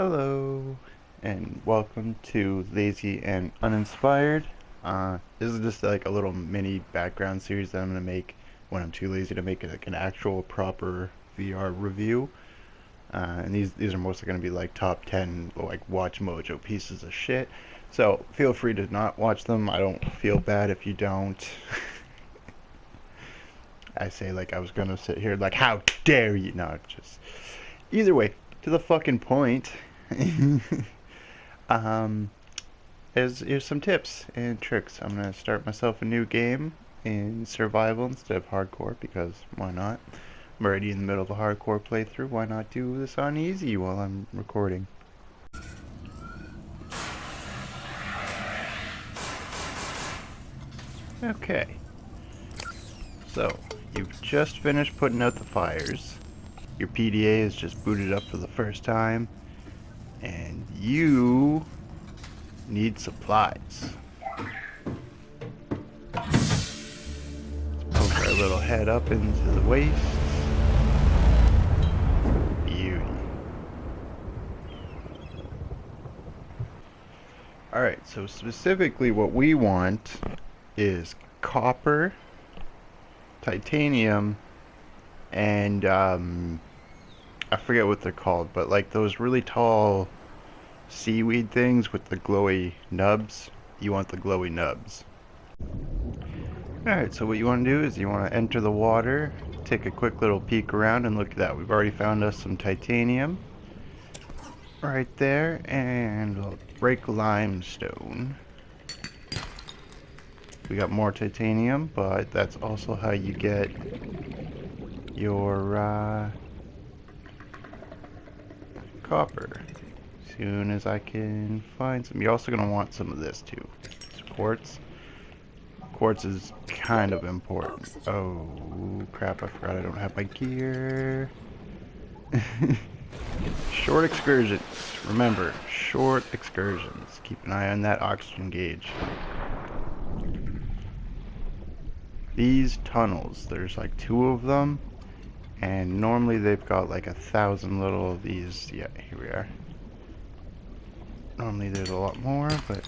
Hello, and welcome to Lazy and Uninspired. This is just like a little mini background series that I'm gonna make when I'm too lazy to make like an actual proper VR review. And these are mostly gonna be like top 10 like Watch Mojo pieces of shit. So feel free to not watch them. I don't feel bad if you don't. I say like I was gonna sit here like how dare you? No, just either way to the fucking point. Um, here's some tips and tricks. I'm gonna start myself a new game in survival instead of hardcore because why not? I'm already in the middle of a hardcore playthrough. Why not do this on easy while I'm recording? Okay, so you've just finished putting out the fires. Your PDA is just booted up for the first time, and you need supplies. Poke our little head up into the waist. Beauty. Alright, so specifically what we want is copper, titanium, and I forget what they're called, but like those really tall seaweed things with the glowy nubs. You want the glowy nubs. Alright, so what you want to do is you want to enter the water, take a quick little peek around, and look at that. We've already found us some titanium right there, and we'll break limestone. We got more titanium, but that's also how you get your copper. As soon as I can find some. You're also going to want some of this too. It's quartz. Quartz is kind of important. Oh crap, I forgot I don't have my gear. Short excursions. Remember, short excursions. Keep an eye on that oxygen gauge. These tunnels, there's like 2 of them, and normally they've got like 1,000 little of these. Yeah, here we are. Normally there's a lot more, but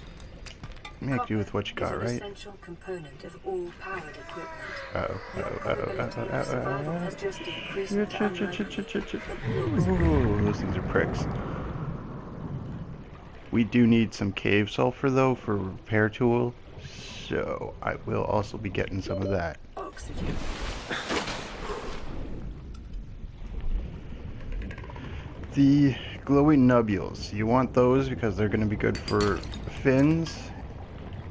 make do with what you got, right? Essential component of all powered Ooh, those things are pricks. We do need some cave sulfur though for repair tool, so I will also be getting some of that. Oxygen. The glowy nubules, you want those because they're going to be good for fins.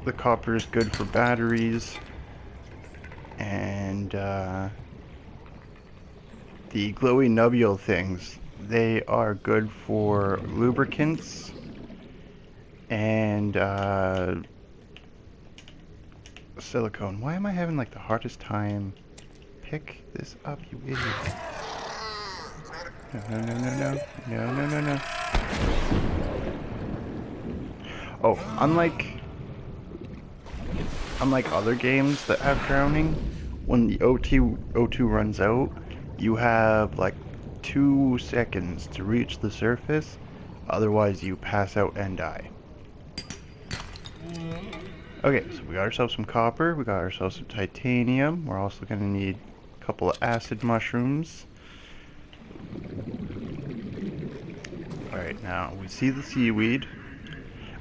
The copper is good for batteries, and the glowy nubule things, they are good for lubricants and silicone. Why am I having like the hardest time? Pick this up, you idiot. No. Oh, unlike other games that have drowning, when the O2 runs out, you have like 2 seconds to reach the surface, otherwise you pass out and die. Okay, so we got ourselves some copper, we got ourselves some titanium, we're also going to need a couple of acid mushrooms. Alright, now we see the seaweed.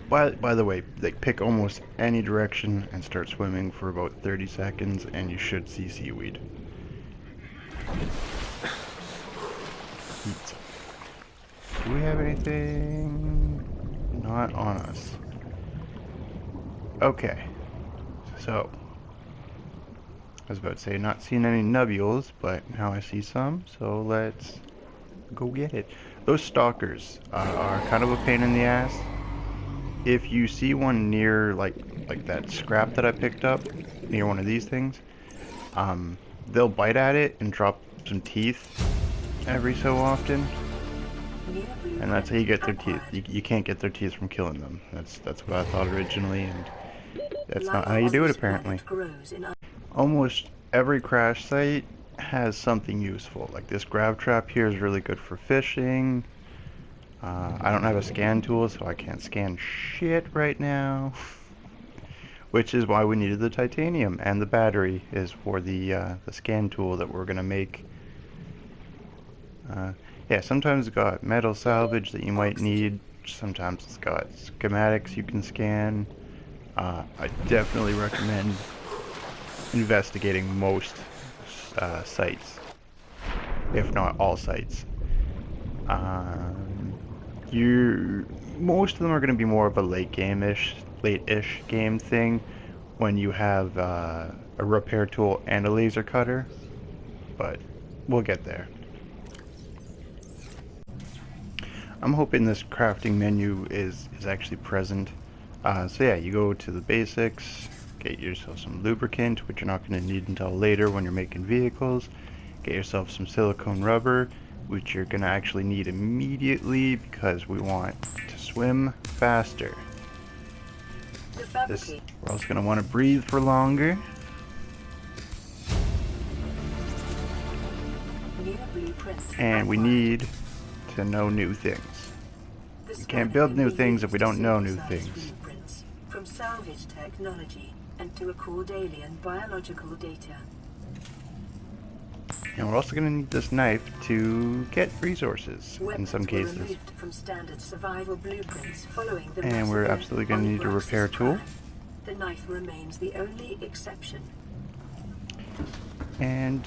By the way, like pick almost any direction and start swimming for about 30 seconds and you should see seaweed. Pizza. Do we have anything? Not on us. Okay. So, I was about to say not seeing any nubules, but now I see some, so let's go get it. Those stalkers are kind of a pain in the ass. If you see one near like that scrap that I picked up near one of these things, they'll bite at it and drop some teeth every so often, and that's how you get their teeth. You can't get their teeth from killing them. That's what I thought originally, and that's not how you do it apparently. Almost every crash site has something useful. Like this grab trap here is really good for fishing. I don't have a scan tool, so I can't scan shit right now. Which is why we needed the titanium, and the battery is for the scan tool that we're gonna make. Yeah, sometimes it's got metal salvage that you might need. Sometimes it's got schematics you can scan. I definitely recommend investigating most sites, if not all sites. Most of them are going to be more of a late-ish game thing when you have a repair tool and a laser cutter, but we'll get there. I'm hoping this crafting menu is actually present. So yeah, you go to the basics, get yourself some lubricant, which you're not going to need until later when you're making vehicles. Get yourself some silicone rubber, which you're going to actually need immediately because we want to swim faster. We're also going to want to breathe for longer. And we need to know new things. We can't build new things if we don't know new things. From salvage technology and to record alien biological data. And we're also going to need this knife to get resources in some cases. From standard survival blueprints following the and we're absolutely going to need a repair tool. The knife remains the only exception. And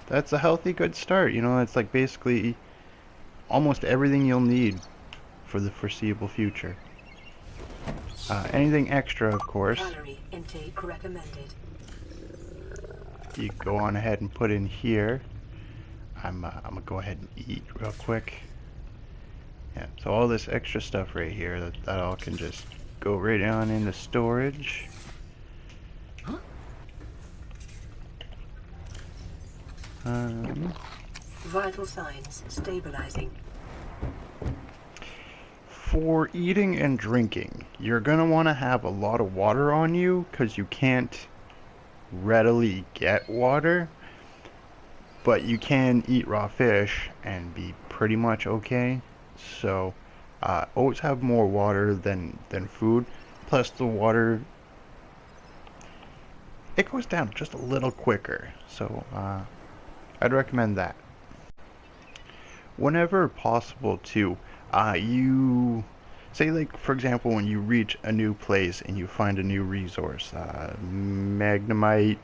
that's a healthy, good start. You know, it's like basically almost everything you'll need for the foreseeable future. Anything extra, of course, Calorie intake recommended. You go on ahead and put in here. I'm gonna go ahead and eat real quick. Yeah, so all this extra stuff right here, that all can just go right on into storage. Vital signs stabilizing. For eating and drinking, you're going to want to have a lot of water on you because you can't readily get water, but you can eat raw fish and be pretty much okay. So always have more water than food. Plus the water, it goes down just a little quicker. So I'd recommend that. Whenever possible too, you say, like, for example, when you reach a new place and you find a new resource, magnemite,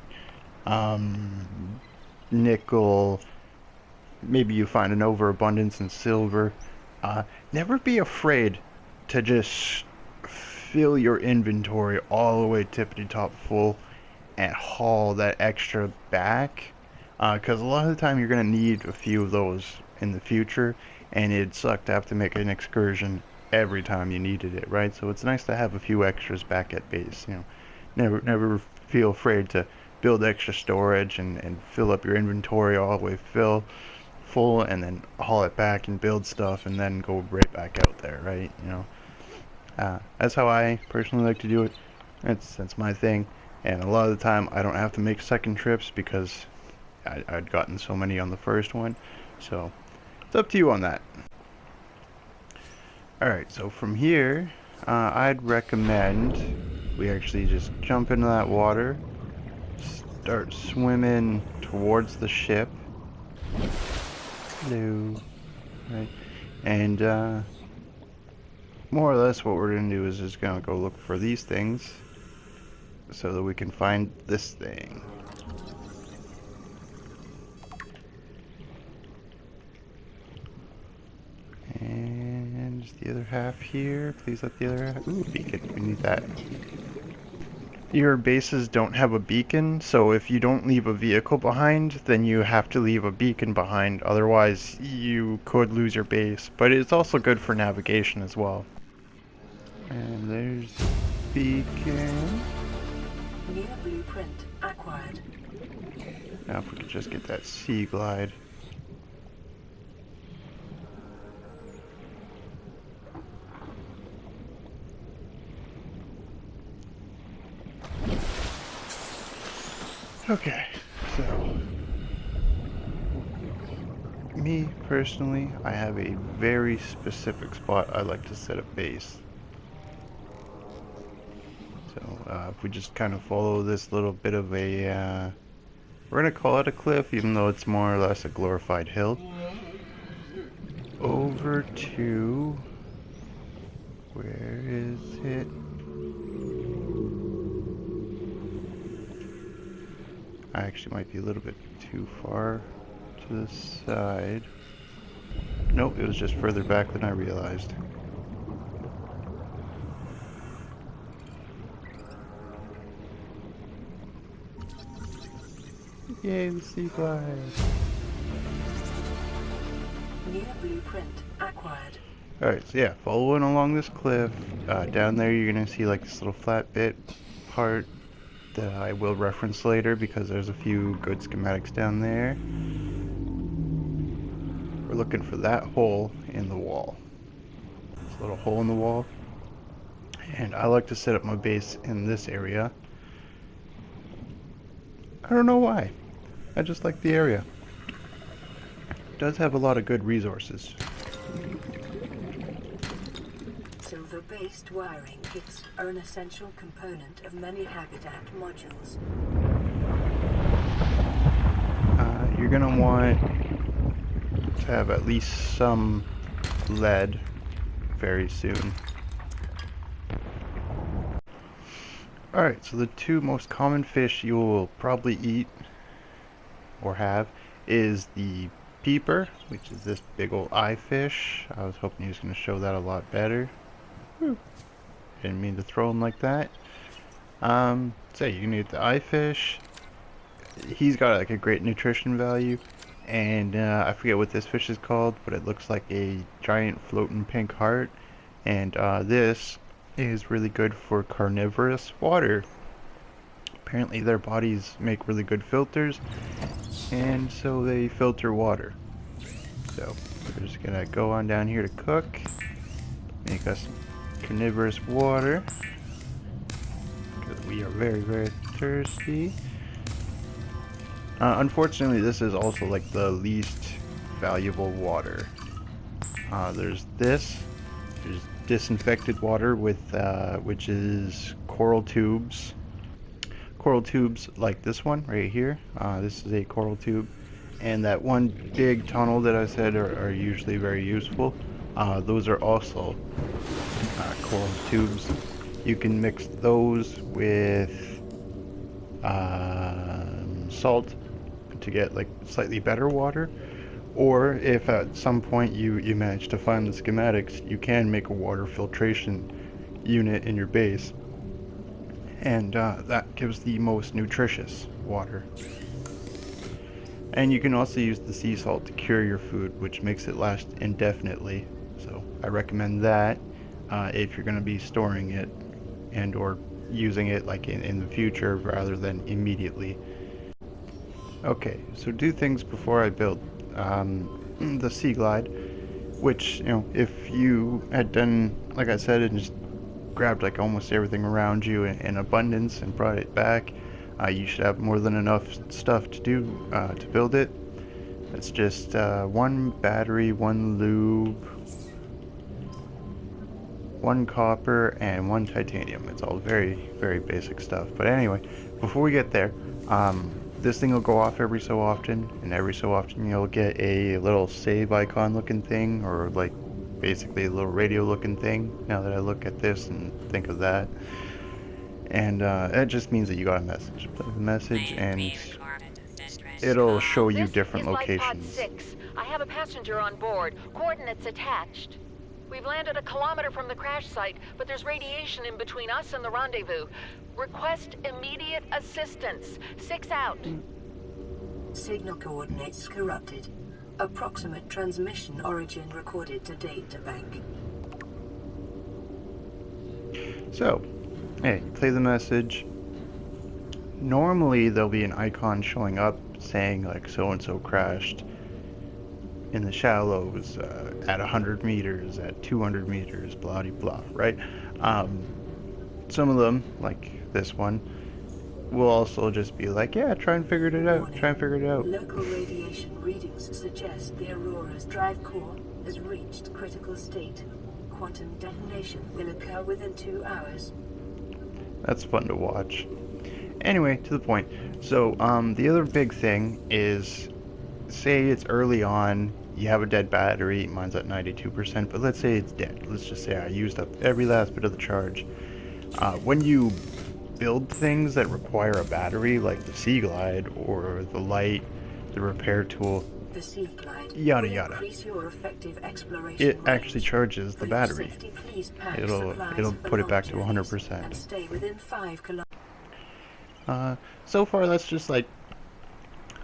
nickel, maybe you find an overabundance in silver, never be afraid to just fill your inventory all the way tippity top full and haul that extra back, because a lot of the time you're going to need a few of those in the future, and it'd suck to have to make an excursion every time you needed it, right? So it's nice to have a few extras back at base. You know, never feel afraid to build extra storage and fill up your inventory all the way full, and then haul it back and build stuff and then go right back out there, right? You know, that's how I personally like to do it. That's my thing, and a lot of the time I don't have to make second trips because I'd gotten so many on the first one. So it's up to you on that. Alright, so from here, I'd recommend we actually just jump into that water, start swimming towards the ship. Hello. Right. And more or less what we're going to do is just going to go look for these things so that we can find this thing. And the other half here. Please let the other half. Ooh, beacon. We need that. Your bases don't have a beacon, so if you don't leave a vehicle behind, then you have to leave a beacon behind. Otherwise, you could lose your base. But it's also good for navigation as well. And there's the beacon. New blueprint acquired. Now if we could just get that sea glide. Okay, so me personally, I have a very specific spot I like to set up base. So if we just kind of follow this little bit of a, we're gonna call it a cliff, even though it's more or less a glorified hill, over to, where is it? I actually might be a little bit too far to the side. Nope, it was just further back than I realized. Yay, the sea glide! New blueprint acquired. Alright, so yeah, following along this cliff, down there you're gonna see like this little flat bit part that I will reference later because there's a few good schematics down there. We're looking for that hole in the wall. This little hole in the wall. And I like to set up my base in this area. I don't know why. I just like the area. It does have a lot of good resources. Silver-based wiring kits are an essential component of many habitat modules. You're gonna want to have at least some lead very soon. Alright, so the two most common fish you will probably eat or have is the peeper, which is this big old eye fish. I was hoping he was going to show that a lot better. Didn't mean to throw him like that. So you can eat the eye fish. He's got like a great nutrition value, and I forget what this fish is called, but it looks like a giant floating pink heart. And this is really good for carnivorous water. Apparently their bodies make really good filters, and so they filter water. So we're just gonna go on down here to cook, make us some carnivorous water, because we are very, very thirsty. Unfortunately, this is also like the least valuable water. There's this. There's disinfected water with which is coral tubes. Coral tubes like this one right here. This is a coral tube, and that one big tunnel that I said are usually very useful. Those are also coral tubes. You can mix those with salt to get like slightly better water, or if at some point you manage to find the schematics, you can make a water filtration unit in your base, and that gives the most nutritious water. And you can also use the sea salt to cure your food, which makes it last indefinitely. So I recommend that if you're going to be storing it and or using it like in the future rather than immediately. Okay, so do things before I build the sea glide, which, you know, if you had done like I said and just grabbed like almost everything around you in abundance and brought it back, you should have more than enough stuff to do to build it. It's just one battery, one lube, one copper, and one titanium. It's all very, very basic stuff. But anyway, before we get there, this thing will go off every so often, and every so often you'll get a little save icon looking thing, or like basically a little radio looking thing, now that I look at this and think of that. And that just means that you got a message. Play the message and it'll show you different locations. This is Pod 6. I have a passenger on board. Coordinates attached. We've landed a kilometer from the crash site, but there's radiation in between us and the rendezvous. Request immediate assistance. 6 out. Signal coordinates corrupted. Approximate transmission origin recorded to data bank. So, hey, play the message. Normally there'll be an icon showing up saying like so-and-so crashed in the shallows at 100 meters, at 200 meters, blah blah blah, right? Some of them, like this one, we'll also just be like, yeah, try and figure it out. Try and figure it out. Local radiation readings suggest the Aurora's drive core has reached critical state. Quantum detonation will occur within 2 hours. That's fun to watch. Anyway, to the point. So, the other big thing is, say it's early on, you have a dead battery, mine's at 92%, but let's say it's dead. Let's just say I used up every last bit of the charge. When you build things that require a battery, like the Sea Glide or the light, the repair tool, The Sea Glide yada will yada, increase your effective exploration it actually range. charges the For your battery. safety, please pack It'll supplies for put it back to long journeys 100%. and stay within 5 kilometers. So far that's just like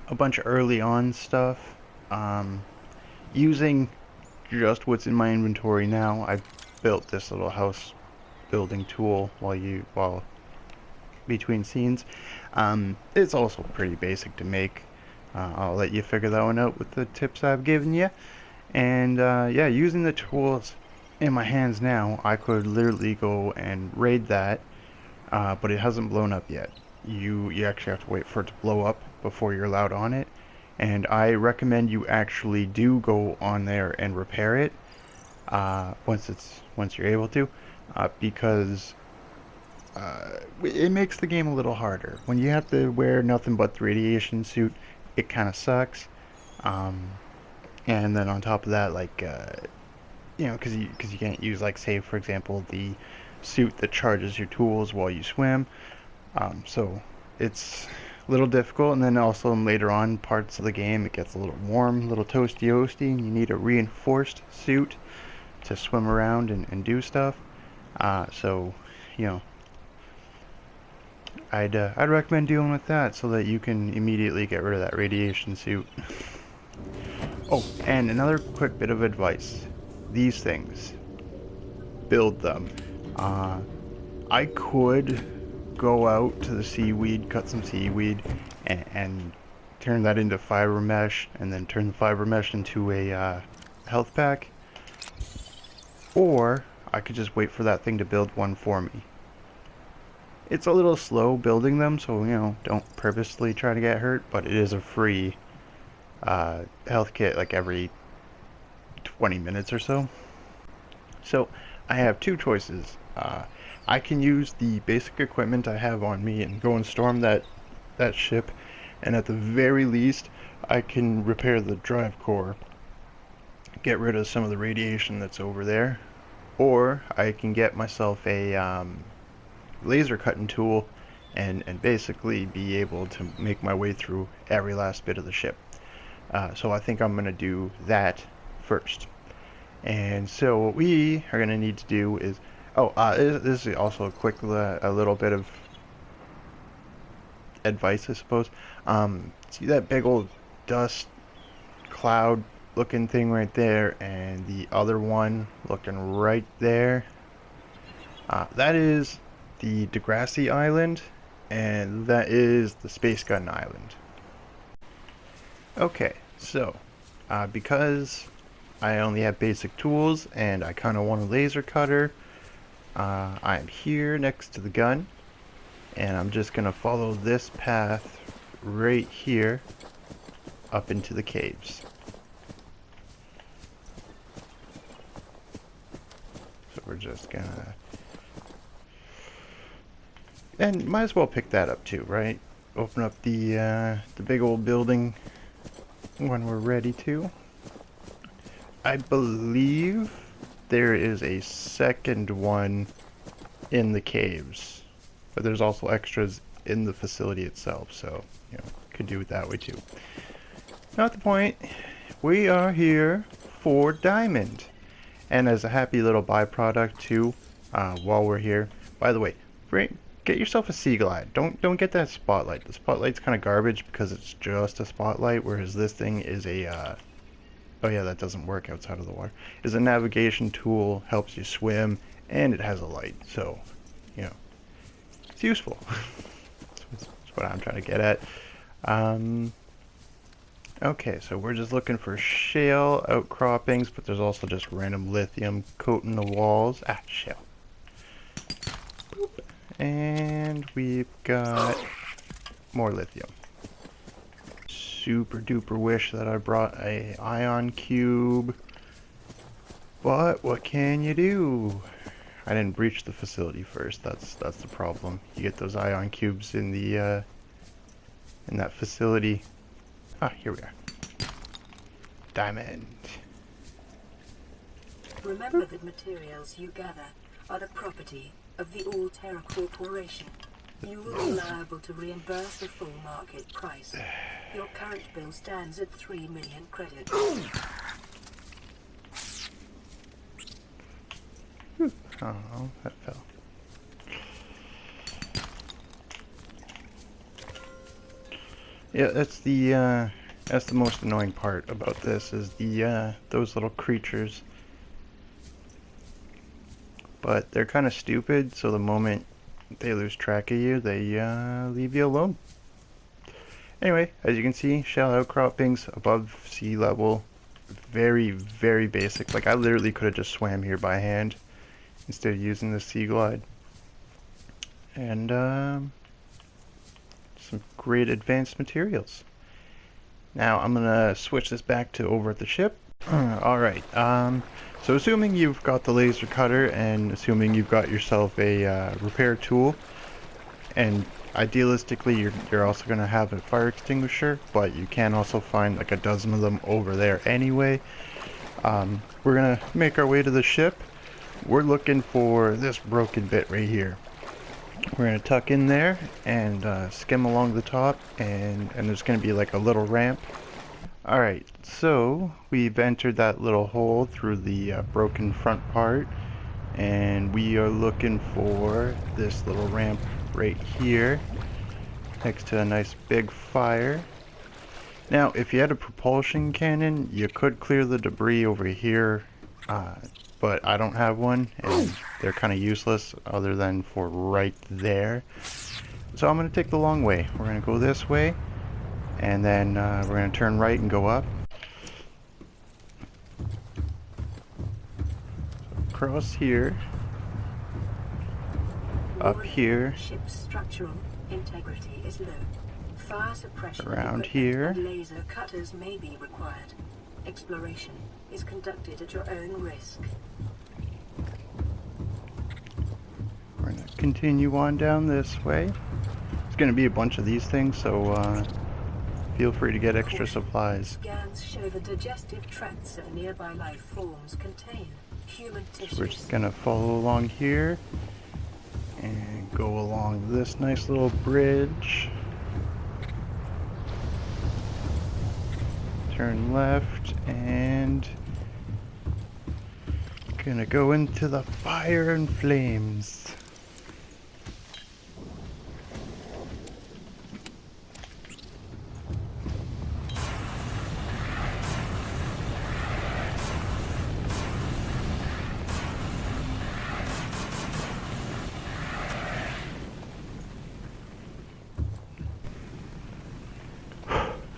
a bunch of early on stuff. Using just what's in my inventory now, I built this little house building tool while between scenes. It's also pretty basic to make. I'll let you figure that one out with the tips I've given you. And yeah, using the tools in my hands now, I could literally go and raid that, but it hasn't blown up yet. You actually have to wait for it to blow up before you're allowed on it. And I recommend you actually do go on there and repair it once you're able to, because it makes the game a little harder. When you have to wear nothing but the radiation suit, it kind of sucks. And then on top of that, like you know, because you can't use, like, say for example, the suit that charges your tools while you swim. So it's a little difficult, and then also later on parts of the game it gets a little warm, a little toasty, and you need a reinforced suit to swim around and do stuff. So, you know, I'd recommend dealing with that so that you can immediately get rid of that radiation suit. Oh, and another quick bit of advice. These things, build them. I could go out to the seaweed, cut some seaweed, and turn that into fiber mesh, and then turn the fiber mesh into a health pack. Or I could just wait for that thing to build one for me. It's a little slow building them, so, you know, don't purposely try to get hurt, but it is a free health kit like every 20 minutes or so. So I have two choices. I can use the basic equipment I have on me and go and storm that ship, and at the very least I can repair the drive core, get rid of some of the radiation that's over there. Or I can get myself a laser cutting tool and basically be able to make my way through every last bit of the ship. So I think I'm going to do that first. And so what we are going to need to do is, this is also a quick a little bit of advice, I suppose. See that big old dust cloud looking thing right there, and the other one looking right there? That is the Degrassi Island, and that is the Space Gun Island. Okay, so because I only have basic tools and I kind of want a laser cutter, I am here next to the gun, and I'm just gonna follow this path right here up into the caves. So we're just gonna, and might as well pick that up too, right? Open up the big old building when we're ready to. I believe there is a second one in the caves, but there's also extras in the facility itself, so, you know, could do it that way too. Not the point. We are here for diamond, and as a happy little byproduct too, while we're here, by the way, get yourself a Sea Glide. Don't get that spotlight. The spotlight's kind of garbage because it's just a spotlight, whereas this thing is a oh yeah, that doesn't work outside of the water. Is a navigation tool, helps you swim, and it has a light. So, you know, it's useful. That's what I'm trying to get at. Okay, so we're just looking for shale outcroppings, but there's also just random lithium coating the walls. Shale. And we've got more lithium. Super duper wish that I brought a ion cube, but what can you do? I didn't breach the facility first. That's the problem. You get those ion cubes in the in that facility. Ah, here we are. Diamond. Remember that materials you gather are the property of the All-Terra Corporation. You will be liable to reimburse the full market price. Your current bill stands at 3 million credits. Oh, that fell. Yeah, that's the most annoying part about this is the those little creatures. But they're kind of stupid, so the moment they lose track of you, they leave you alone. Anyway, as you can see, shell outcroppings above sea level, very, very basic. Like I literally could have just swam here by hand instead of using the sea glide. And some great advanced materials. Now I'm gonna switch this back to over at the ship. Alright, so assuming you've got the laser cutter and assuming you've got yourself a repair tool, and idealistically you're also going to have a fire extinguisher, but you can also find like a dozen of them over there anyway. We're going to make our way to the ship. We're looking for this broken bit right here. We're going to tuck in there and skim along the top, and there's going to be like a little ramp. Alright, so we've entered that little hole through the broken front part, and we are looking for this little ramp right here next to a nice big fire. Now if you had a propulsion cannon you could clear the debris over here, but I don't have one and they're kind of useless other than for right there. So I'm going to take the long way. We're going to go this way, and then we're going to turn right and go up. Across here. Up here. Ship's structural integrity is low. Fire suppression Around equipment here. and laser cutters may be required. Exploration is conducted at your own risk. We're going to continue on down this way. There's going to be a bunch of these things, so feel free to get extra supplies. Scans show the digestive tracts of nearby life forms contain human tissues. So we're just going to follow along here and go along this nice little bridge. Turn left and gonna go into the fire and flames.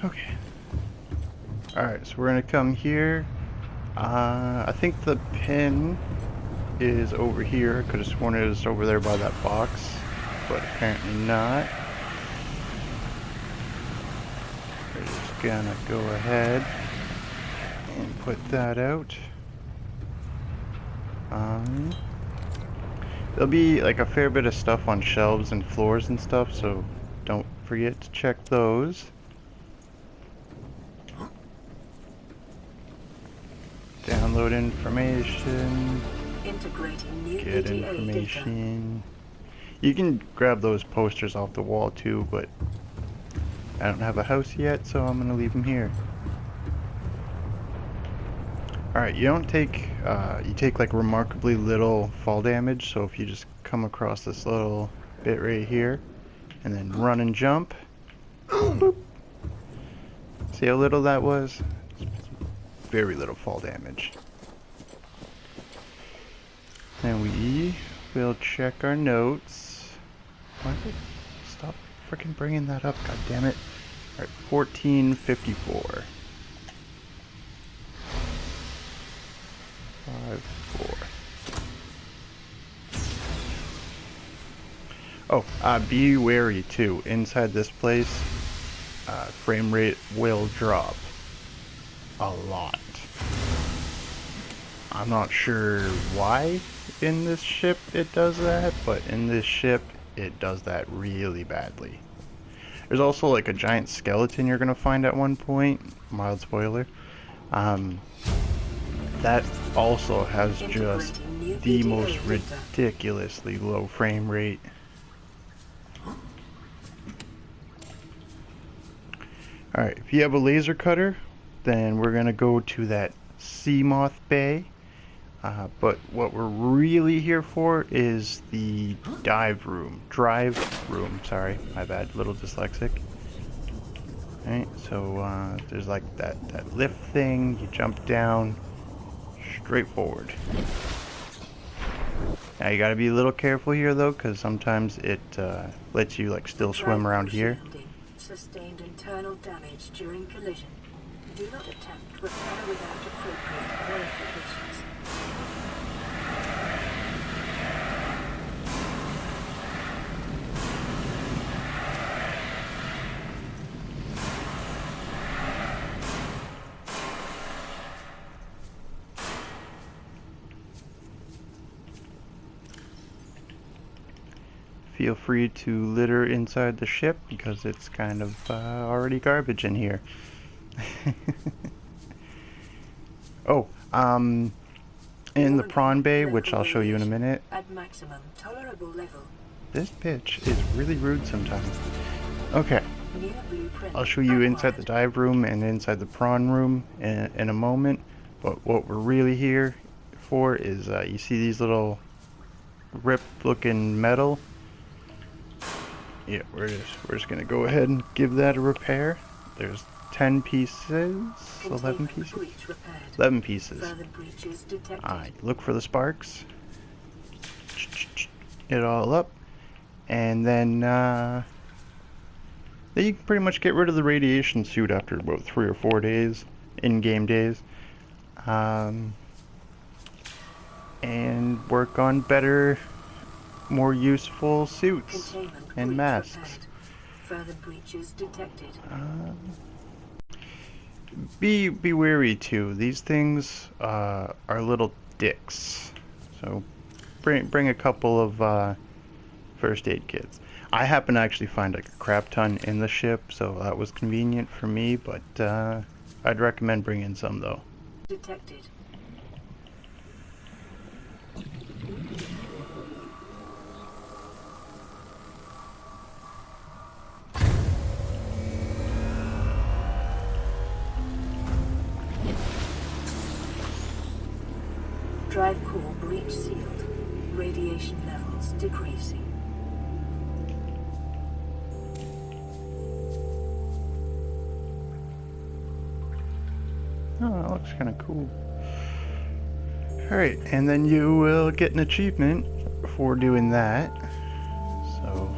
Okay. Alright, so we're gonna come here. I think the pin is over here. Could have sworn it was over there by that box, but apparently not. We're just gonna go ahead and put that out. There'll be like a fair bit of stuff on shelves and floors and stuff, so don't forget to check those. Download information, Integrating new get EDA data. information. You can grab those posters off the wall too, but I don't have a house yet, so I'm gonna leave them here. Alright, you don't take, you take like remarkably little fall damage, so if you just come across this little bit right here, and then run and jump, boop. See how little that was? Very little fall damage. And we will check our notes. Why did it stop freaking bringing that up? God damn it. Alright, 1454. 54. Oh, be wary too. Inside this place, frame rate will drop a lot. I'm not sure why in this ship it does that, but in this ship it does that really badly. There's also like a giant skeleton you're gonna find at one point. Mild spoiler. That also has just the most ridiculously low frame rate. Alright, if you have a laser cutter, then we're gonna go to that Seamoth Bay. But what we're really here for is the drive room, sorry, my bad, little dyslexic. Alright, so there's like that lift thing, you jump down, straight forward. Now you gotta be a little careful here though, because sometimes it lets you like still swim around here. Sustained internal damage during collision. Do not attempt repair without appropriate qualifications. Feel free to litter inside the ship because it's kind of already garbage in here. Oh, in the prawn bay, which I'll show you in a minute, at maximum tolerable level. this bitch is really rude sometimes. Okay, I'll show you inside the dive room and inside the prawn room in a moment, but what we're really here for is, you see these little ripped looking metal? Yeah, we're just gonna go ahead and give that a repair. There's 10 pieces, 11 pieces? 11 pieces. Alright, look for the sparks. It all up. And then you can pretty much get rid of the radiation suit after about 3 or 4 days, in-game days. And work on better, more useful suits and masks. Further breaches detected. Be wary too. These things are little dicks. So bring a couple of first aid kits. I happen to actually find like a crap ton in the ship, so that was convenient for me. But I'd recommend bringing some though. Detected. Drive core breach sealed. Radiation levels decreasing. Oh, that looks kind of cool. Alright, and then you will get an achievement for doing that. So,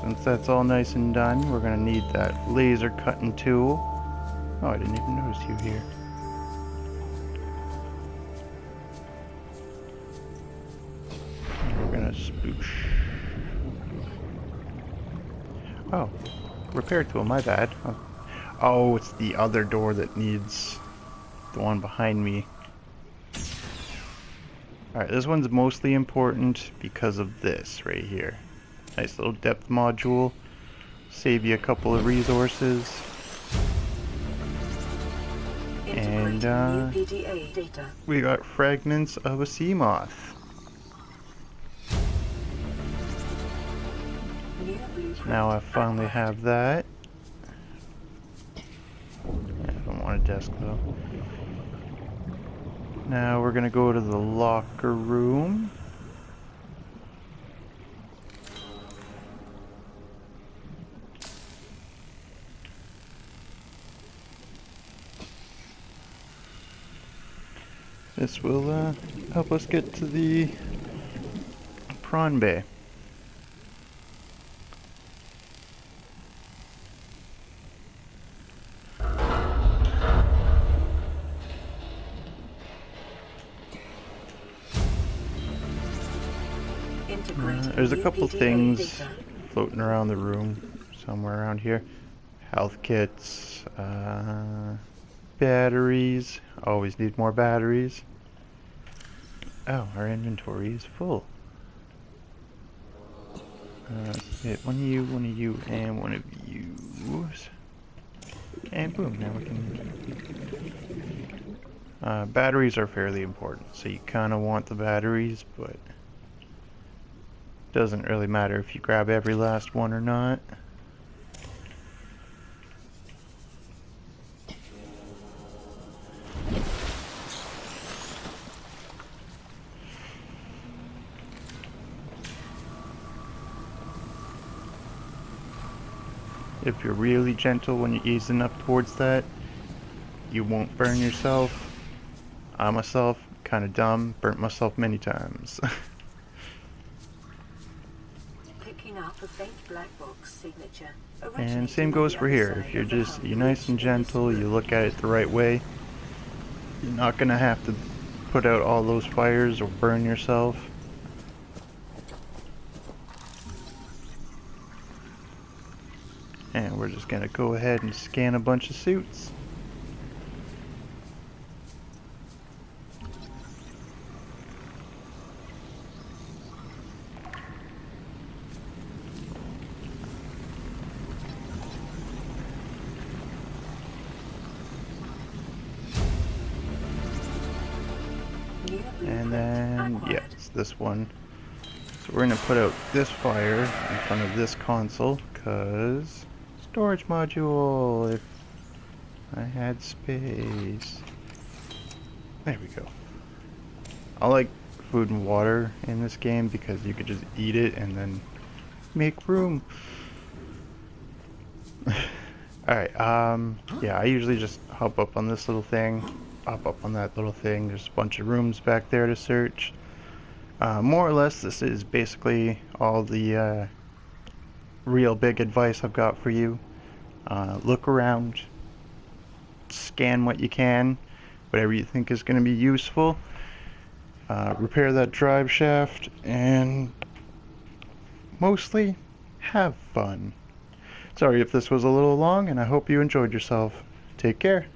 since that's all nice and done, we're going to need that laser cutting tool. Oh, I didn't even notice you here. We're going to spoosh. Oh, repair tool, my bad. Oh, it's the other door that needs the one behind me. Alright, this one's mostly important because of this right here. Nice little depth module. Save you a couple of resources. And we got fragments of a sea moth. So now I finally have that. I don't want a desk though. Now we're gonna go to the locker room. This will help us get to the prawn bay. Integrating There's a new couple PDA things data. floating around the room, somewhere around here. Health kits, batteries. Always need more batteries. Oh, our inventory is full. Let's hit one of you, and one of you. And boom, now we can... batteries are fairly important, so you kind of want the batteries, but doesn't really matter if you grab every last one or not. If you're really gentle when you're easing up towards that, you won't burn yourself. I myself, kind of dumb, burnt myself many times. Picking up a faint black box signature. And same originating on goes the for other here. side If you're of the just, hub you're nice and bridge in this gentle, you room. look at it the right way, you're not gonna have to put out all those fires or burn yourself. And we're just gonna go ahead and scan a bunch of suits. New And blueprint then, yeah, acquired. it's this one. So we're gonna put out this fire in front of this console, cause storage module, if I had space. There we go. I like food and water in this game because you could just eat it and then make room. Alright, yeah, I usually just hop up on this little thing, hop up on that little thing. There's a bunch of rooms back there to search. More or less, this is basically all the real big advice I've got for you. Look around, scan what you can, whatever you think is going to be useful. Repair that drive shaft, and mostly have fun. Sorry if this was a little long, and I hope you enjoyed yourself. Take care.